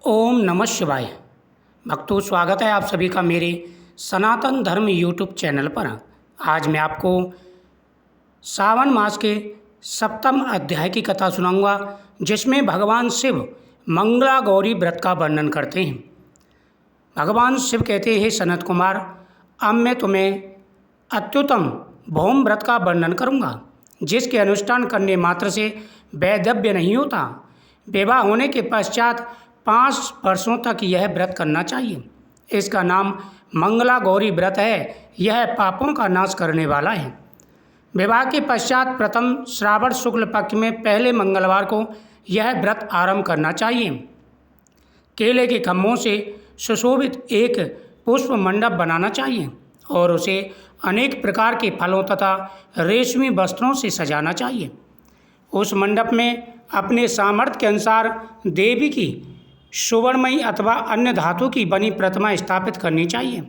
ओम नमः शिवाय। भक्तों, स्वागत है आप सभी का मेरे सनातन धर्म यूट्यूब चैनल पर। आज मैं आपको सावन मास के सप्तम अध्याय की कथा सुनाऊंगा, जिसमें भगवान शिव मंगला गौरी व्रत का वर्णन करते हैं। भगवान शिव कहते हैं, सनत कुमार, अब मैं तुम्हें अत्युत्तम भौम व्रत का वर्णन करूंगा, जिसके अनुष्ठान करने मात्र से वैधव्य नहीं होता। विवाह होने के पश्चात 5 वर्षों तक यह व्रत करना चाहिए। इसका नाम मंगला गौरी व्रत है। यह पापों का नाश करने वाला है। विवाह के पश्चात प्रथम श्रावण शुक्ल पक्ष में पहले मंगलवार को यह व्रत आरंभ करना चाहिए। केले के खम्भों से सुशोभित एक पुष्प मंडप बनाना चाहिए और उसे अनेक प्रकार के फलों तथा रेशमी वस्त्रों से सजाना चाहिए। उस मंडप में अपने सामर्थ्य के अनुसार देवी की सुवर्णमयी अथवा अन्य धातु की बनी प्रतिमा स्थापित करनी चाहिए।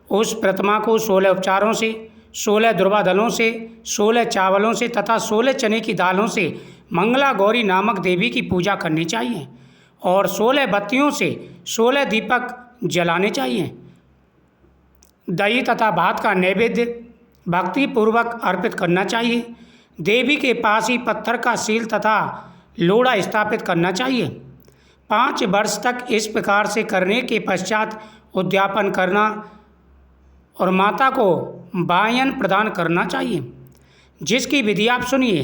उस प्रतिमा को 16 उपचारों से, 16 दुर्वा दलों से, 16 चावलों से तथा 16 चने की दालों से मंगला गौरी नामक देवी की पूजा करनी चाहिए और 16 बत्तियों से 16 दीपक जलाने चाहिए। दही तथा भात का नैवेद्य भक्तिपूर्वक अर्पित करना चाहिए। देवी के पास ही पत्थर का शील तथा लोढ़ा स्थापित करना चाहिए। 5 वर्ष तक इस प्रकार से करने के पश्चात उद्यापन करना और माता को वायन प्रदान करना चाहिए, जिसकी विधि आप सुनिए।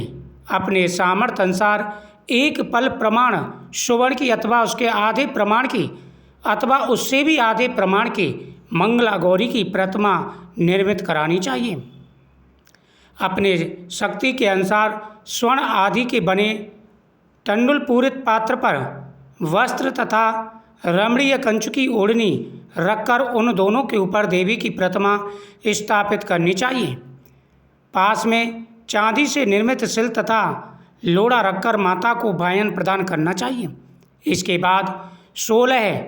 अपने सामर्थ्य अनुसार एक पल प्रमाण सुवर्ण की अथवा उसके आधे प्रमाण की अथवा उससे भी आधे प्रमाण की मंगला गौरी की प्रतिमा निर्मित करानी चाहिए। अपने शक्ति के अनुसार स्वर्ण आदि के बने टंडुल पूरित पात्र पर वस्त्र तथा रमणीय कंचु की ओढ़नी रखकर उन दोनों के ऊपर देवी की प्रतिमा स्थापित करनी चाहिए। पास में चांदी से निर्मित शिल तथा लोढ़ा रखकर माता को वायन प्रदान करना चाहिए। इसके बाद 16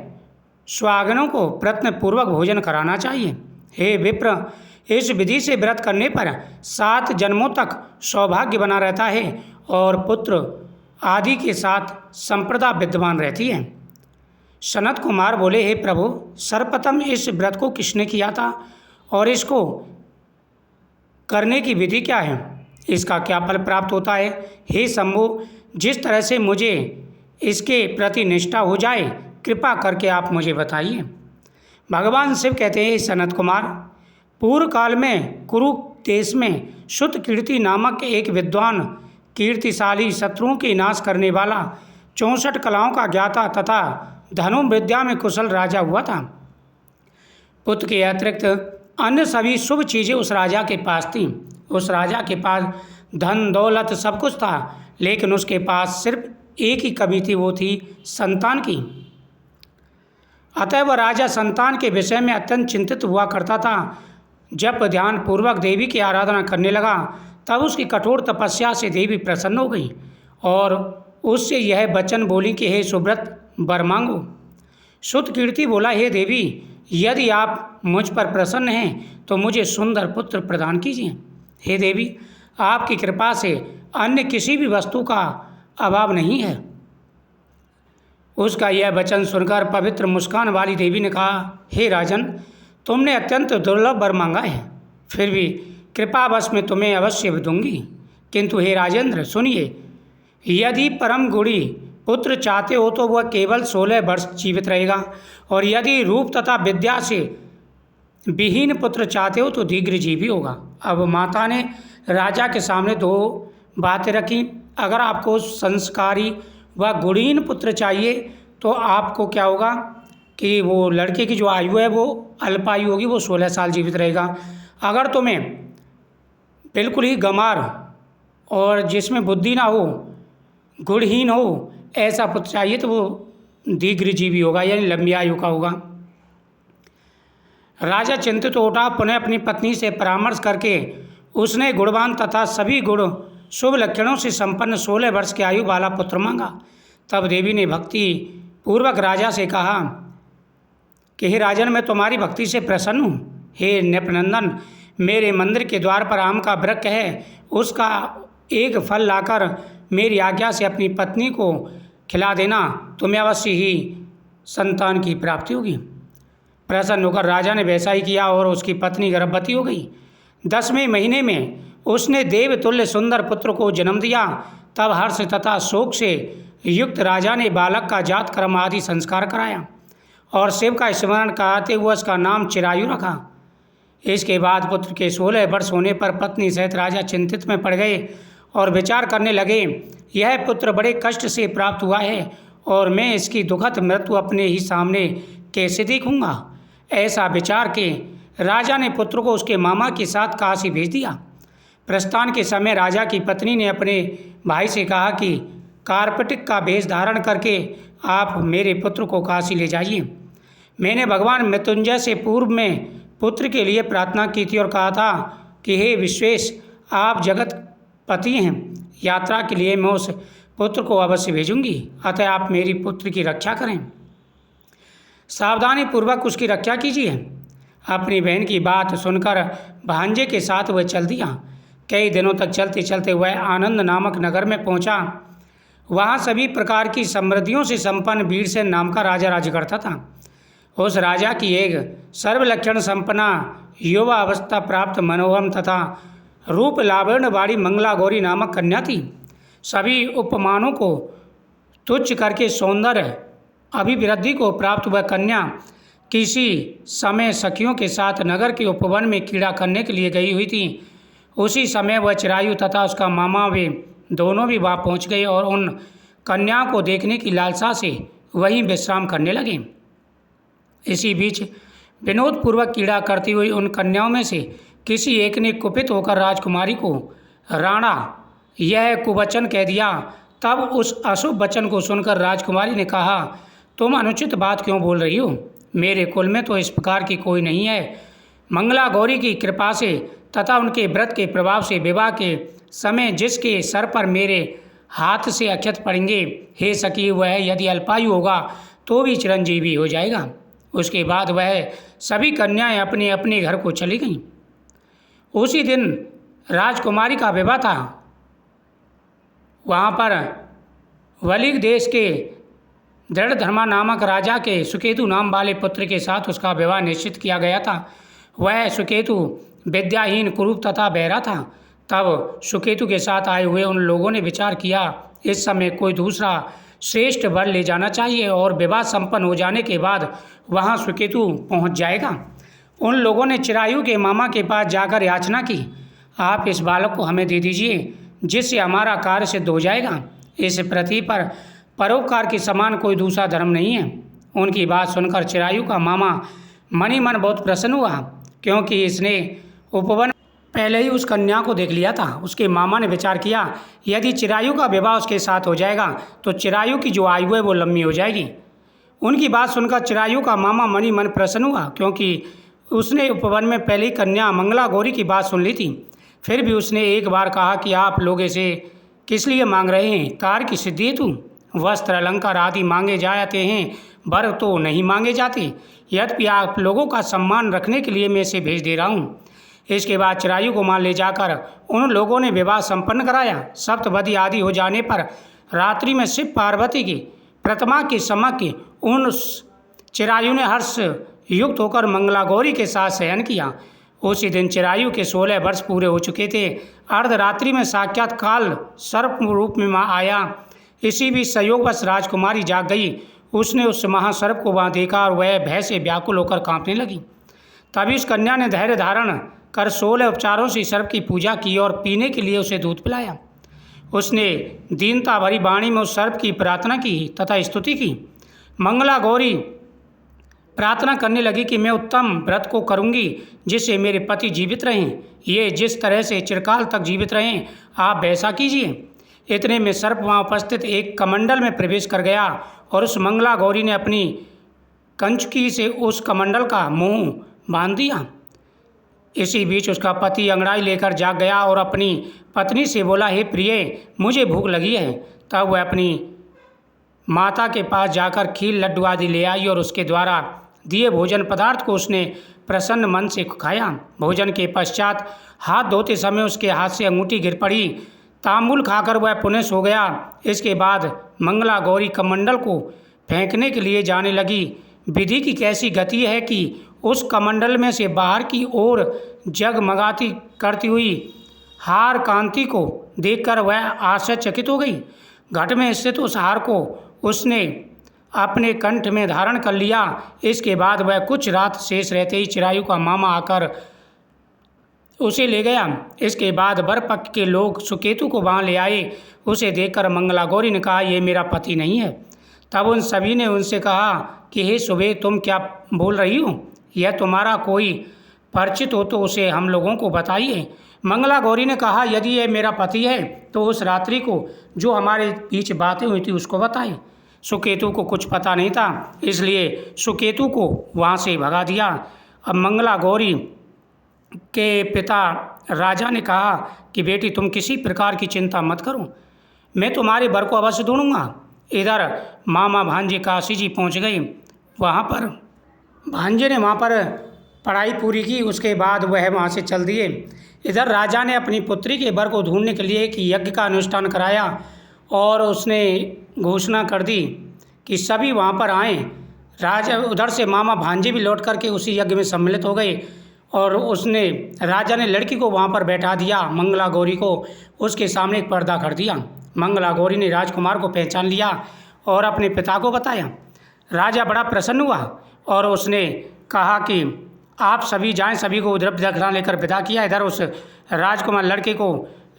सुहागनों को प्रयत्नपूर्वक भोजन कराना चाहिए। हे विप्र, इस विधि से व्रत करने पर 7 जन्मों तक सौभाग्य बना रहता है और पुत्र आदि के साथ संप्रदा विद्यमान रहती है। सनत कुमार बोले, हे प्रभु, सर्वप्रथम इस व्रत को किसने किया था और इसको करने की विधि क्या है? इसका क्या फल प्राप्त होता है? हे शंभु, जिस तरह से मुझे इसके प्रति निष्ठा हो जाए, कृपा करके आप मुझे बताइए। भगवान शिव कहते हैं, सनत कुमार, पूर्व काल में कुरु देश में शुद्ध कीर्ति नामक एक विद्वान, कीर्तिशाली, शत्रुओं के नाश करने वाला, 64 कलाओं का ज्ञाता तथा धनु विद्या में कुशल राजा हुआ था। पुत्र के अतिरिक्त अन्य सभी शुभ चीज़ें उस राजा के पास थीं। उस राजा के पास धन दौलत सब कुछ था, लेकिन उसके पास सिर्फ एक ही कमी थी, वो थी संतान की। अतः वह राजा संतान के विषय में अत्यंत चिंतित हुआ करता था। जब ध्यान पूर्वक देवी की आराधना करने लगा, तब उसकी कठोर तपस्या से देवी प्रसन्न हो गई और उससे यह वचन बोली कि हे सुव्रत, वर मांगो। शुद्ध कीर्ति बोला, हे देवी, यदि आप मुझ पर प्रसन्न हैं तो मुझे सुंदर पुत्र प्रदान कीजिए। हे देवी, आपकी कृपा से अन्य किसी भी वस्तु का अभाव नहीं है। उसका यह वचन सुनकर पवित्र मुस्कान वाली देवी ने कहा, हे राजन, तुमने अत्यंत दुर्लभ वर मांगा है, फिर भी कृपावश में तुम्हें अवश्य दूंगी। किंतु हे राजेंद्र, सुनिए, यदि परम गुणी पुत्र चाहते हो तो वह केवल 16 वर्ष जीवित रहेगा, और यदि रूप तथा विद्या से विहीन पुत्र चाहते हो तो दीर्घजीवी होगा। अब माता ने राजा के सामने 2 बातें रखी। अगर आपको संस्कारी व गुणीन पुत्र चाहिए तो आपको क्या होगा कि वो लड़के की जो आयु है वो अल्पायु होगी, वो 16 साल जीवित रहेगा। अगर तुम्हें बिल्कुल ही गंवार और जिसमें बुद्धि ना हो, गुणहीन हो, ऐसा पुत्र चाहिए तो वो दीर्घजीवी होगा, यानी लंबी आयु का होगा। राजा चिंतित हो उठा। पुनः अपनी पत्नी से परामर्श करके उसने गुणवान तथा सभी गुण शुभ लक्षणों से संपन्न 16 वर्ष की आयु वाला पुत्र मांगा। तब देवी ने भक्ति पूर्वक राजा से कहा कि हे राजन, मैं तुम्हारी भक्ति से प्रसन्न हूँ। हे नृपनंदन, मेरे मंदिर के द्वार पर आम का वृक्ष है, उसका एक फल लाकर मेरी आज्ञा से अपनी पत्नी को खिला देना, तुम्हें अवश्य ही संतान की प्राप्ति होगी। प्रसन्न होकर राजा ने वैसा ही किया और उसकी पत्नी गर्भवती हो गई। 10वें महीने में उसने देवतुल्य सुंदर पुत्र को जन्म दिया। तब हर्ष तथा शोक से युक्त राजा ने बालक का जात कर्म आदि संस्कार कराया और शिव का स्मरण कराते हुए उसका नाम चिरायु रखा। इसके बाद पुत्र के 16 वर्ष होने पर पत्नी सहित राजा चिंतित में पड़ गए और विचार करने लगे, यह पुत्र बड़े कष्ट से प्राप्त हुआ है और मैं इसकी दुखद मृत्यु अपने ही सामने कैसे देखूंगा। ऐसा विचार के राजा ने पुत्र को उसके मामा के साथ काशी भेज दिया। प्रस्थान के समय राजा की पत्नी ने अपने भाई से कहा कि कार्पटिक का वेश धारण करके आप मेरे पुत्र को काशी ले जाइए। मैंने भगवान मृत्युंजय से पूर्व में पुत्र के लिए प्रार्थना की थी और कहा था कि हे विश्वेश, आप जगत पति हैं, यात्रा के लिए मैं उस पुत्र को अवश्य भेजूंगी, अतः आप मेरी पुत्र की रक्षा करें, सावधानी पूर्वक उसकी रक्षा कीजिए। अपनी बहन की बात सुनकर भांजे के साथ वह चल दिया। कई दिनों तक चलते चलते वह आनंद नामक नगर में पहुंचा। वहां सभी प्रकार की समृद्धियों से संपन्न वीरसेन नाम का राजा राज्य करता था। उस राजा की एक सर्वलक्षण संपन्ना युवा अवस्था प्राप्त मनोहम तथा रूप लावण्य वाली मंगला गौरी नामक कन्या थी। सभी उपमानों को तुच्छ करके सौंदर्य अभिवृद्धि को प्राप्त वह कन्या किसी समय सखियों के साथ नगर के उपवन में क्रीड़ा करने के लिए गई हुई थी। उसी समय वह चिरायु तथा उसका मामा वे दोनों भी वहाँ पहुँच गए और उन कन्याओं को देखने की लालसा से वहीं विश्राम करने लगे। इसी बीच विनोदपूर्वक क्रीड़ा करती हुई उन कन्याओं में से किसी एक ने कुपित होकर राजकुमारी को राणा यह कुवचन कह दिया। तब उस अशुभ वचन को सुनकर राजकुमारी ने कहा, तुम अनुचित बात क्यों बोल रही हो? मेरे कुल में तो इस प्रकार की कोई नहीं है। मंगला गौरी की कृपा से तथा उनके व्रत के प्रभाव से विवाह के समय जिसके सर पर मेरे हाथ से अक्षत पड़ेंगे, हे सखी, वह यदि अल्पायु होगा तो भी चिरंजीवी हो जाएगा। उसके बाद वह सभी कन्याएं अपने अपने घर को चली गईं। उसी दिन राजकुमारी का विवाह था। वहाँ पर वलिग देश के दृढ़धर्मा नामक राजा के सुकेतु नाम वाले पुत्र के साथ उसका विवाह निश्चित किया गया था। वह सुकेतु विद्याहीन, कुरूप तथा बहरा था। तब सुकेतु के साथ आए हुए उन लोगों ने विचार किया, इस समय कोई दूसरा श्रेष्ठ वर ले जाना चाहिए और विवाह संपन्न हो जाने के बाद वहाँ सुकेतु पहुँच जाएगा। उन लोगों ने चिरायु के मामा के पास जाकर याचना की, आप इस बालक को हमें दे दीजिए जिससे हमारा कार्य सिद्ध हो जाएगा। इस पृथ्वी पर परोपकार के समान कोई दूसरा धर्म नहीं है। उनकी बात सुनकर चिरायु का मामा मनी मन बहुत प्रसन्न हुआ, क्योंकि इसने उपवन पहले ही उस कन्या को देख लिया था। उसके मामा ने विचार किया, यदि चिरायु का विवाह उसके साथ हो जाएगा तो चिरायु की जो आयु है वो लंबी हो जाएगी। उनकी बात सुनकर चिरायु का मामा मनी मन प्रसन्न हुआ, क्योंकि उसने उपवन में पहली कन्या मंगला गौरी की बात सुन ली थी। फिर भी उसने एक बार कहा कि आप लोग इसे किस लिए मांग रहे हैं? कार्य की सिद्धि हेतु वस्त्र अलंकार आदि मांगे जाते हैं, वर तो नहीं मांगे जाते। यद्यपि आप लोगों का सम्मान रखने के लिए मैं इसे भेज दे रहा हूँ। इसके बाद चिरायु को मान ले जाकर उन लोगों ने विवाह संपन्न कराया। सप्तपदी आदि हो जाने पर रात्रि में शिव पार्वती की प्रतिमा के समक्ष उन चिरायु ने हर्ष युक्त होकर मंगला गौरी के साथ शयन किया। उसी दिन चिरायु के 16 वर्ष पूरे हो चुके थे। अर्धरात्रि में साक्षात काल सर्प रूप में माँ आया। इसी बीच संयोगवश राजकुमारी जाग गई। उसने उस महासर्प को वहाँ देखा और वह भय से व्याकुल होकर कांपने लगी। तभी उस कन्या ने धैर्य धारण कर 16 उपचारों से सर्प की पूजा की और पीने के लिए उसे दूध पिलाया। उसने दीनता भरी वाणी में उस सर्प की प्रार्थना की तथा स्तुति की। मंगला गौरी प्रार्थना करने लगी कि मैं उत्तम व्रत को करूंगी जिससे मेरे पति जीवित रहें। ये जिस तरह से चिरकाल तक जीवित रहें, आप वैसा कीजिए। इतने में सर्प वहाँ उपस्थित एक कमंडल में प्रवेश कर गया और उस मंगला गौरी ने अपनी कंचकी से उस कमंडल का मुंह बांध दिया। इसी बीच उसका पति अंगड़ाई लेकर जाग गया और अपनी पत्नी से बोला, हे प्रिय, मुझे भूख लगी है। तब वह अपनी माता के पास जाकर खीर लड्डू आदि ले आई और उसके द्वारा दिए भोजन पदार्थ को उसने प्रसन्न मन से खाया। भोजन के पश्चात हाथ धोते समय उसके हाथ से अंगूठी गिर पड़ी। तांबुल खाकर वह पुनः सो गया। इसके बाद मंगला गौरी कमंडल को फेंकने के लिए जाने लगी। विधि की कैसी गति है कि उस कमंडल में से बाहर की ओर जगमगाती करती हुई हार कांति को देखकर वह आश्चर्यचकित हो गई। घट में स्थित उस हार को उसने अपने कंठ में धारण कर लिया। इसके बाद वह कुछ रात शेष रहते ही चिरायु का मामा आकर उसे ले गया। इसके बाद वर पक्ष के लोग सुकेतु को वहाँ ले आए। उसे देखकर मंगला गौरी ने कहा, ये मेरा पति नहीं है। तब उन सभी ने उनसे कहा कि हे सुबे, तुम क्या बोल रही हो? यह तुम्हारा कोई परिचित हो तो उसे हम लोगों को बताइए। मंगला गौरी ने कहा, यदि यह मेरा पति है तो उस रात्रि को जो हमारे बीच बातें हुई थी उसको बताएं। सुकेतु को कुछ पता नहीं था, इसलिए सुकेतु को वहाँ से भगा दिया। अब मंगला गौरी के पिता राजा ने कहा कि बेटी, तुम किसी प्रकार की चिंता मत करो, मैं तुम्हारे वर को अवश्य ढूंढूंगा। इधर मामा भांजे काशी जी पहुँच गए। वहाँ पर भांजे ने वहाँ पर पढ़ाई पूरी की। उसके बाद वह वहाँ से चल दिए। इधर राजा ने अपनी पुत्री के वर को ढूंढने के लिए एक यज्ञ का अनुष्ठान कराया और उसने घोषणा कर दी कि सभी वहाँ पर आएँ। राजा उधर से मामा भांजे भी लौट करके उसी यज्ञ में सम्मिलित हो गए और राजा ने लड़की को वहाँ पर बैठा दिया, मंगला गौरी को। उसके सामने एक पर्दा कर दिया। मंगला गौरी ने राजकुमार को पहचान लिया और अपने पिता को बताया। राजा बड़ा प्रसन्न हुआ और उसने कहा कि आप सभी जाएं। सभी को द्रव्य दक्षिणा लेकर विदा किया। इधर उस राजकुमार लड़के को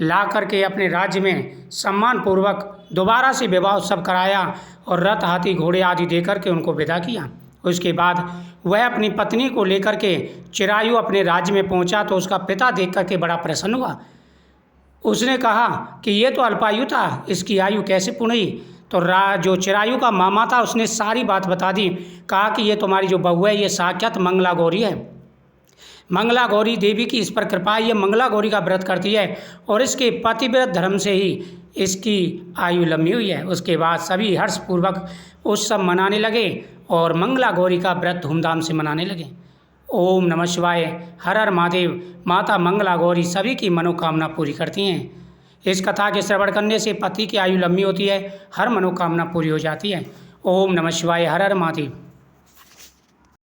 ला करके अपने राज्य में सम्मान पूर्वक दोबारा से विवाह उत्सव कराया और रथ, हाथी, घोड़े आदि दे करके उनको विदा किया। उसके बाद वह अपनी पत्नी को लेकर के चिरायु अपने राज्य में पहुंचा तो उसका पिता देख करके बड़ा प्रसन्न हुआ। उसने कहा कि ये तो अल्पायु था, इसकी आयु कैसे पूर्ण हुई? तो जो चिरायु का मामा था उसने सारी बात बता दी। कहा कि ये तुम्हारी जो बहू है ये साक्षात मंगला गौरी है। मंगला गौरी देवी की इस पर कृपा, ये मंगला गौरी का व्रत करती है और इसके पतिव्रत धर्म से ही इसकी आयु लंबी हुई है। उसके बाद सभी हर्षपूर्वक उत्सव मनाने लगे और मंगला गौरी का व्रत धूमधाम से मनाने लगे। ओम नमः शिवाय, हर हर महादेव। माता मंगला गौरी सभी की मनोकामना पूरी करती हैं। इस कथा के श्रवण करने से पति की आयु लंबी होती है, हर मनोकामना पूरी हो जाती है। ओम नमः शिवाय, हर हर महादेव।